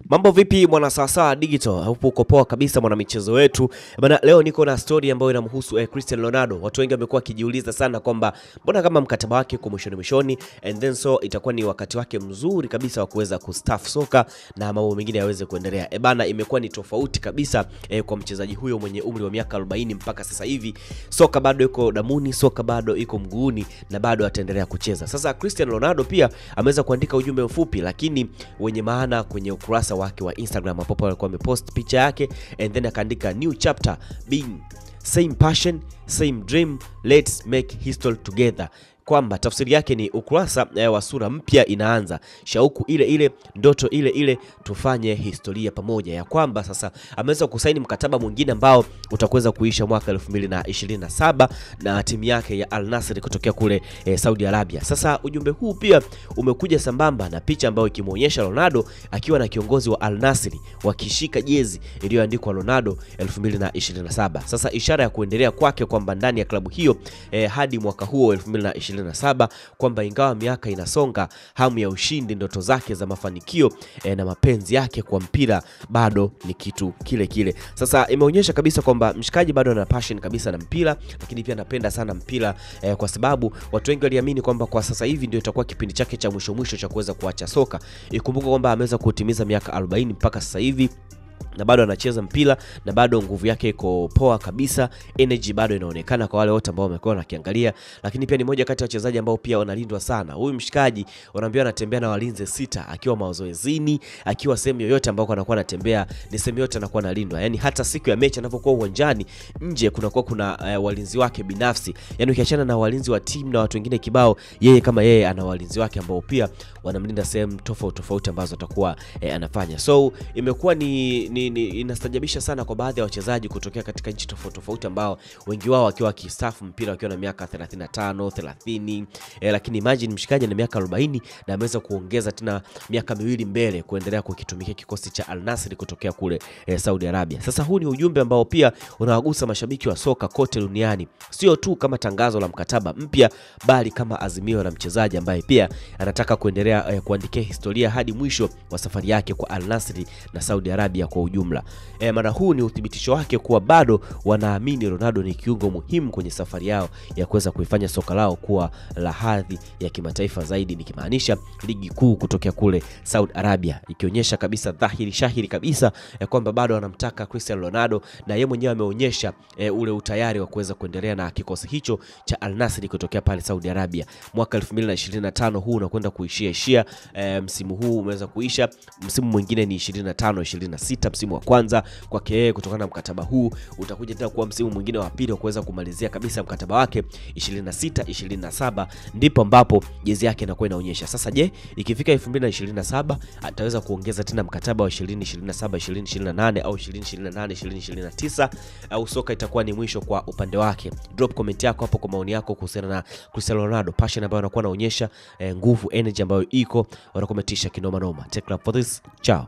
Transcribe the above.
Mambo vipi mwana Sawasawa Digital? Uko poa kabisa mwana michezo wetu. Bana, leo niko na story ambayo inamhusu Cristiano Ronaldo. Watu wengi wamekuwa wakijiuliza sana kwamba mbona kama mkataba wake uko mwishoni and then so itakuwa ni wakati wake mzuri kabisa wa kuweza kustaafu soka na mambo mengine yaweze kuendelea. Bana, imekuwa ni tofauti kabisa kwa mchezaji huyo mwenye umri wa miaka 40 mpaka sasa hivi. Soka bado iko damuni, soka bado iko mguuni na bado ataendelea kucheza. Sasa Cristiano Ronaldo pia ameweza kuandika ujumbe mfupi lakini wenye maana kwenye ukurasa wake wa Instagram ambapo alikuwa amepost picha yake and then akaandika new chapter being same passion same dream, let's make history together, kwamba tafsiri yake ni ukurasa wa sura mpya inaanza, shauku ile ile, ndoto ile ile, tufanye historia pamoja. Ya kwamba sasa ameweza kusaini mkataba mwingine ambao utakweza kuisha mwaka 2027 na timu yake ya Al Nassr kutokea kule Saudi Arabia. Sasa ujumbe huu pia umekuja sambamba na picha ambayo ikimuonyesha Ronaldo akiwa na kiongozi wa Al Nassr wakishika jezi iliyoandikwa Ronaldo 2027. Sasa ishara ya kuendelea kwake kwamba ndani ya klabu hiyo hadi mwaka huo 2027, kwamba ingawa miaka inasonga, hamu ya ushindi, ndoto zake za mafanikio na mapenzi yake kwa mpira bado ni kitu kile kile. Sasa imeonyesha kabisa kwamba mshikaji bado ana passion kabisa na mpira, lakini pia anapenda sana mpira kwa sababu watu wengi waliamini kwamba kwa sasa hivi ndio itakuwa kipindi chake cha mwisho cha kuweza kuacha soka. Ikumbuka kwamba ameweza kutimiza miaka 40 mpaka sasa hivi na bado anacheza mpira na bado nguvu yake iko poa kabisa, energy bado inaonekana kwa wale wote ambao wamekuwa wakiangalia. Lakini pia ni moja kati ya wachezaji ambao pia wanalindwa sana. Huyu mshikaji wanaambia anatembea na walinzi 6 akiwa mazoezini, akiwa sehemu yoyote ambako anakuwa anatembea, ni sehemu yote anakuwa analindwa. Yani hata siku ya mechi anapokuwa uwanjani, nje kuna walinzi wake binafsi. Yani ukiachana na walinzi wa timu na watu wengine kibao, yeye kama yeye ana walinzi wake ambao pia wanamlinda sehemu tofauti ambazo atakuwa anafanya. So imekuwa ni inastajabisha sana kwa baadhi ya wachezaji kutokea katika nchi tofauti ambao wengi wao wakiwa kistaafu mpira wakiwa na miaka 35, 30, lakini imagine mshikaji na miaka 40 na ameweza kuongeza tena miaka 2 mbele kuendelea kukitumikia kikosi cha Al Nassr kutokea kule Saudi Arabia. Sasa huu ni ujumbe ambao pia unawagusa mashabiki wa soka kote duniani, sio tu kama tangazo la mkataba mpya bali kama azimio la mchezaji ambaye pia anataka kuendelea kuandikia historia hadi mwisho wa safari yake kwa Al Nassr na Saudi Arabia kwa ujumla. Maana huu ni uthibitisho wake kuwa bado wanaamini Ronaldo ni kiungo muhimu kwenye safari yao ya kuweza kuifanya soka lao kuwa la hadhi ya kimataifa zaidi, nikimaanisha ligi kuu kutokea kule Saudi Arabia, ikionyesha kabisa dhahiri shahiri kabisa kwamba bado wanamtaka Cristiano Ronaldo, na yeye mwenyewe ameonyesha ule utayari wa kuweza kuendelea na kikosi hicho cha Al Nassr kutokea pale Saudi Arabia. Mwaka 2025 huu unakwenda kuishia, msimu huu umeweza kuisha, msimu mwingine ni 25-26 msimu wa kwanza kwake yeye kutokana na mkataba huu. Utakuja tena kuwa msimu mwingine wa pili wa kuweza kumalizia kabisa mkataba wake 26-27, ndipo ambapo jezi yake inakuwa inaonyesha. Sasa je, ikifika 2027 ataweza kuongeza tena mkataba wa 2027, 2028 au 2028, 2029, au soka itakuwa ni mwisho kwa upande wake? Drop comment yako hapo kwa maoni yako kuhusiana na Cristiano Ronaldo, passion ambayo anakuwa anaonyesha, nguvu, energy ambayo iko, wanakometisha kinoma noma. Take love for this. Ciao.